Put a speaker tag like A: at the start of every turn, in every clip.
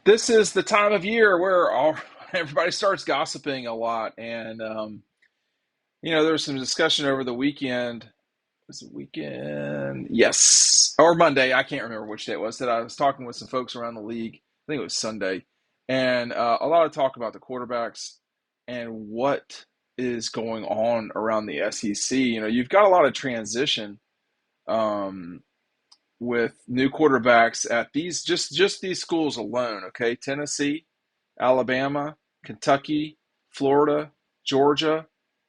A: This is the time of year where everybody starts gossiping a lot. And, there was some discussion over the weekend. Was it weekend? Yes. Or Monday. I can't remember which day it was that I was talking with some folks around the league. I think it was Sunday. And a lot of talk about the quarterbacks and what is going on around the SEC. You've got a lot of transition. Um, with new quarterbacks at these these schools alone, okay? Tennessee, Alabama, Kentucky, Florida, Georgia.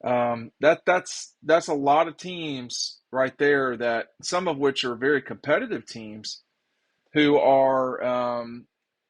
A: That's a lot of teams right there, that some of which are very competitive teams who are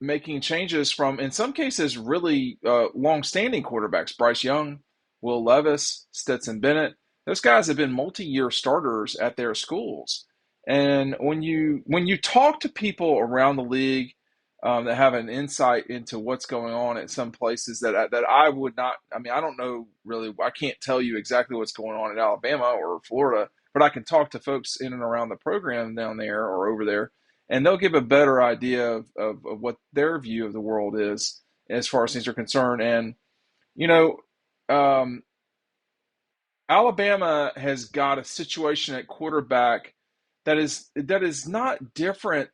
A: making changes from, in some cases, really long-standing quarterbacks. Bryce Young, Will Levis, Stetson Bennett. Those guys have been multi-year starters at their schools. And when you talk to people around the league that have an insight into what's going on at some places that I would not, I mean, I don't know really, I can't tell you exactly what's going on in Alabama or Florida, but I can talk to folks in and around the program down there or over there, and they'll give a better idea of what their view of the world is as far as things are concerned. And, you know, um, Alabama has got a situation at quarterback that is not different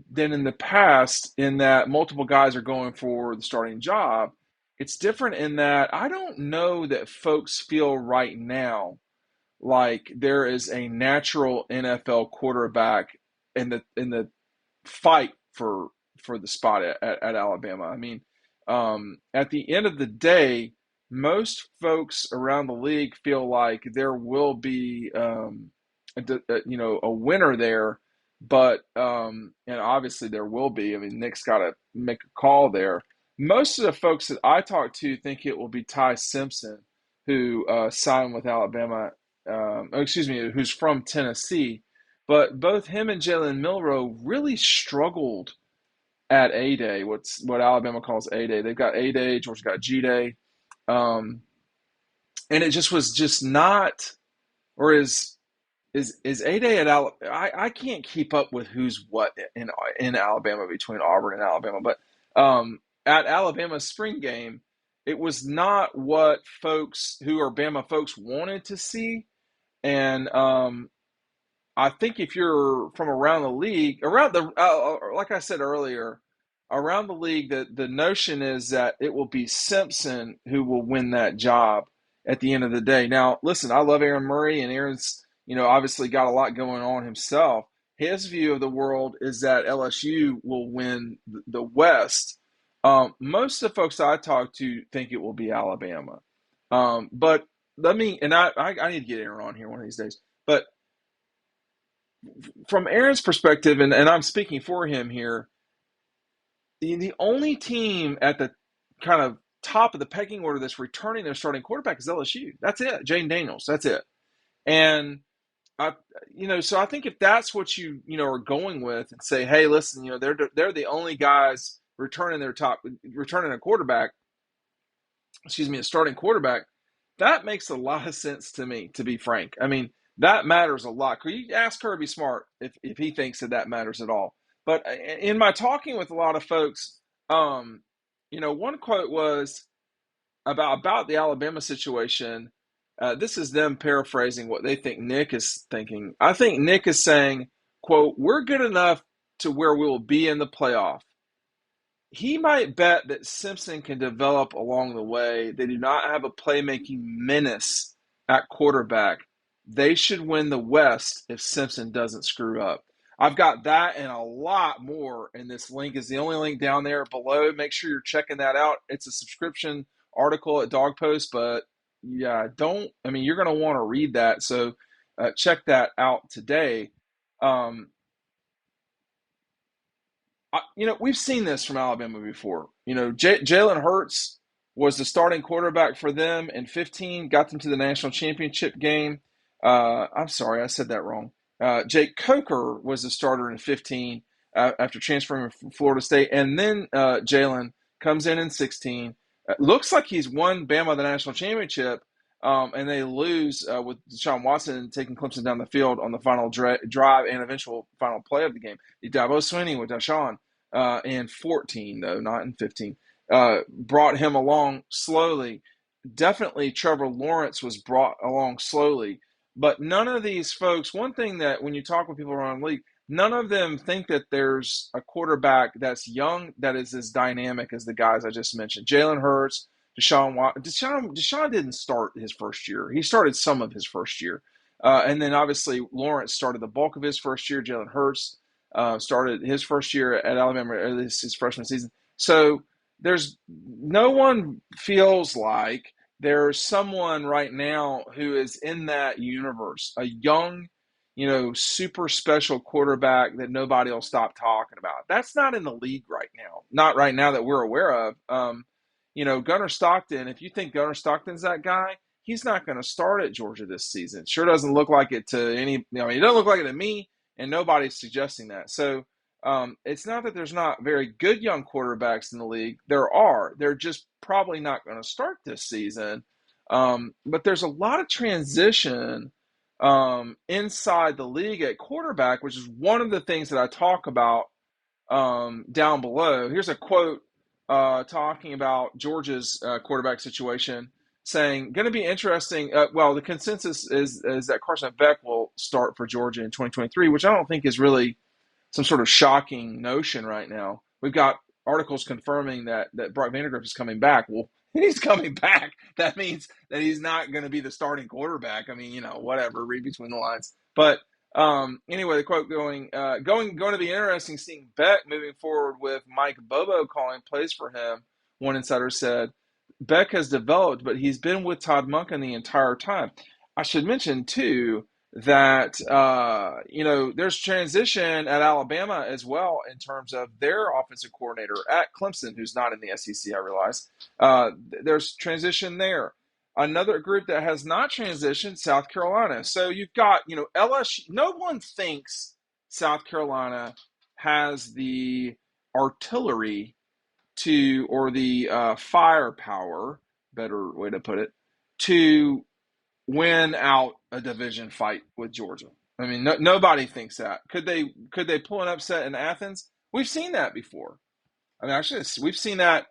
A: than in the past, in that multiple guys are going for the starting job. It's different in that I don't know that folks feel right now like there is a natural NFL quarterback in the fight for the spot at Alabama. I mean, at the end of the day, most folks around the league feel like there will be a winner there, but and obviously there will be. I mean, Nick's got to make a call there. Most of the folks that I talk to think it will be Ty Simpson, who signed with Alabama. Excuse me, who's from Tennessee, but both him and Jalen Milroe really struggled at A Day, what Alabama calls A Day. They've got A Day, Georgia's got G Day, um, and it just was just not. Or is A Day at Alabama? I can't keep up with who's what in Alabama between Auburn and Alabama, but at Alabama's spring game, it was not what folks who are Bama folks wanted to see. And I think if you're from around the league, around the like I said earlier, around the league, the notion is that it will be Simpson who will win that job at the end of the day. Now, listen, I love Aaron Murray, and Aaron's obviously got a lot going on himself. His view of the world is that LSU will win the West. Most of the folks I talk to think it will be Alabama. But let me, and I need to get Aaron on here one of these days. But from Aaron's perspective, and I'm speaking for him here, the only team at the kind of top of the pecking order that's returning their starting quarterback is LSU. That's it. Jane Daniels. That's it. And so I think if that's what are going with, and say, hey, listen, they're the only guys returning a quarterback, excuse me, a starting quarterback, that makes a lot of sense to me, to be frank. I mean, that matters a lot. Could you ask Kirby Smart if he thinks that matters at all? But in my talking with a lot of folks, one quote was about the Alabama situation. This is them paraphrasing what they think Nick is thinking. I think Nick is saying, quote, we're good enough to where we will be in the playoff. He might bet that Simpson can develop along the way. They do not have a playmaking menace at quarterback. They should win the West if Simpson doesn't screw up. I've got that and a lot more, and this link is the only link down there below. Make sure you're checking that out. It's a subscription article at Dog Post, but yeah, you're going to want to read that. So check that out today. We've seen this from Alabama before. Jalen Hurts was the starting quarterback for them in 15, got them to the national championship game. I'm sorry, I said that wrong. Jake Coker was the starter in 15 after transferring from Florida State. And then Jalen comes in 16. Looks like he's won Bama the national championship, and they lose with Deshaun Watson taking Clemson down the field on the final drive and eventual final play of the game. Dabo Swinney with Deshaun. in 14, though, not in 15. Brought him along slowly. Definitely Trevor Lawrence was brought along slowly. But none of these folks, one thing that when you talk with people around the league, none of them think that there's a quarterback that's young that is as dynamic as the guys I just mentioned. Jalen Hurts, Deshaun didn't start his first year. He started some of his first year. And then obviously Lawrence started the bulk of his first year. Jalen Hurts started his first year at Alabama, or at least his freshman season. So there's no one feels like there's someone right now who is in that universe, a young, super special quarterback that nobody will stop talking about. That's not in the league right now. Not right now that we're aware of. Gunnar Stockton, if you think Gunnar Stockton's that guy, he's not going to start at Georgia this season. Sure doesn't look like it to any, it doesn't look like it to me, and nobody's suggesting that. So it's not that there's not very good young quarterbacks in the league. There are. They're just probably not going to start this season. But there's a lot of transition inside the league at quarterback, which is one of the things that I talk about down below. Here's a quote talking about Georgia's quarterback situation, saying, going to be interesting. Well, the consensus is that Carson Beck will start for Georgia in 2023, which I don't think is really some sort of shocking notion right now. We've got articles confirming that Brock Vandagriff is coming back. Well, he's coming back. That means that he's not going to be the starting quarterback. I mean, whatever, read between the lines. But anyway, the quote going to be interesting seeing Beck moving forward with Mike Bobo calling plays for him. One insider said, Beck has developed, but he's been with Todd Monken the entire time. I should mention, too, that there's transition at Alabama as well in terms of their offensive coordinator at Clemson, who's not in the SEC, I realize. There's transition there. Another group that has not transitioned, South Carolina. So you've got, LSU. No one thinks South Carolina has the artillery or the firepower, better way to put it, to win out a division fight with Georgia. I mean, nobody thinks that. Could they pull an upset in Athens? We've seen that before. I mean, actually, we've seen that,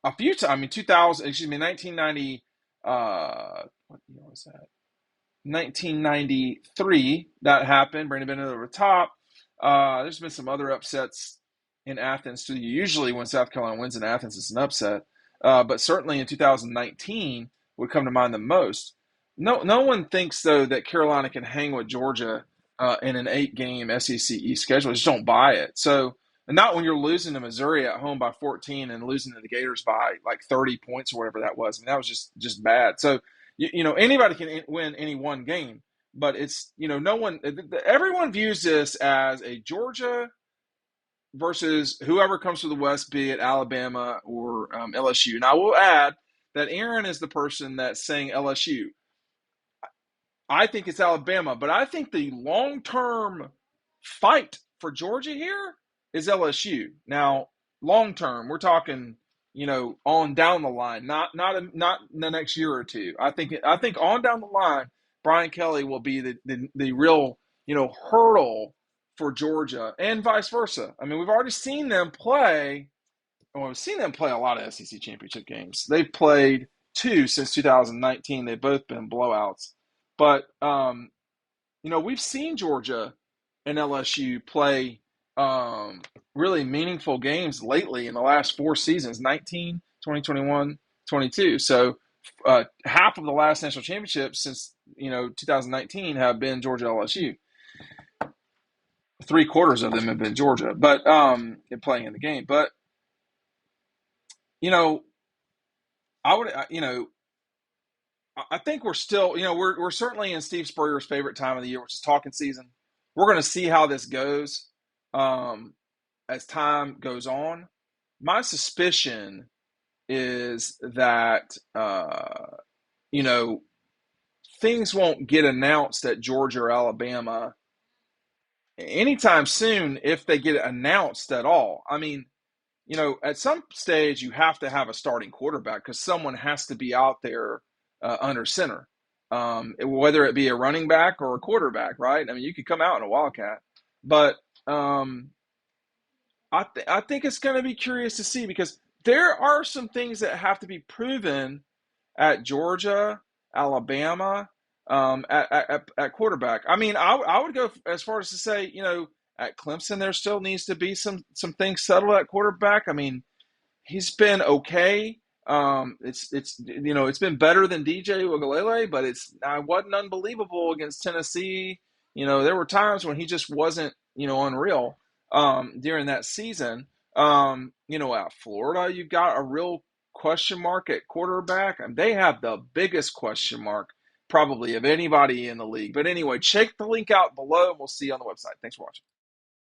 A: a few times. I mean, 1990. What year was that? 1993. That happened. Brandon Bennett over the top. There's been some other upsets in Athens too. Usually, when South Carolina wins in Athens, it's an upset. But certainly in 2019 would come to mind the most. No one thinks, though, that Carolina can hang with Georgia in an 8-game SEC East schedule. Just don't buy it. So, and not when you're losing to Missouri at home by 14 and losing to the Gators by like 30 points or whatever that was. I mean, that was just bad. So, anybody can win any one game, but it's, everyone views this as a Georgia versus whoever comes to the West, be it Alabama or LSU. Now, I will add that Aaron is the person that's saying LSU. I think it's Alabama, but I think the long-term fight for Georgia here is LSU. Now, long-term, we're talking, on down the line, not in the next year or two. I think on down the line, Brian Kelly will be the real, hurdle for Georgia, and vice versa. I mean, we've already seen them play. Well, we've seen them play a lot of SEC championship games. They've played 2 since 2019. They've both been blowouts. But we've seen Georgia and LSU play really meaningful games lately in the last 4 seasons: 19, 2021, 22. So half of the last national championships since 2019 have been Georgia LSU. 3/4 of them have been Georgia, but playing in the game. But I would, I think we're still, we're certainly in Steve Spurrier's favorite time of the year, which is talking season. We're going to see how this goes as time goes on. My suspicion is that things won't get announced at Georgia or Alabama anytime soon if they get announced at all. I mean, at some stage you have to have a starting quarterback because someone has to be out there under center, whether it be a running back or a quarterback, right? I mean, you could come out in a Wildcat, but Um, I think it's going to be curious to see because there are some things that have to be proven at Georgia, Alabama, at quarterback. I mean, I would go as far as to say, at Clemson there still needs to be some things settled at quarterback. I mean, he's been okay. It's been better than DJ Uiagalelei, but I wasn't unbelievable against Tennessee. There were times when he just wasn't unreal during that season. At Florida, you've got a real question mark at quarterback, and they have the biggest question mark probably of anybody in the league. But anyway, check the link out below, and we'll see you on the website. Thanks for watching.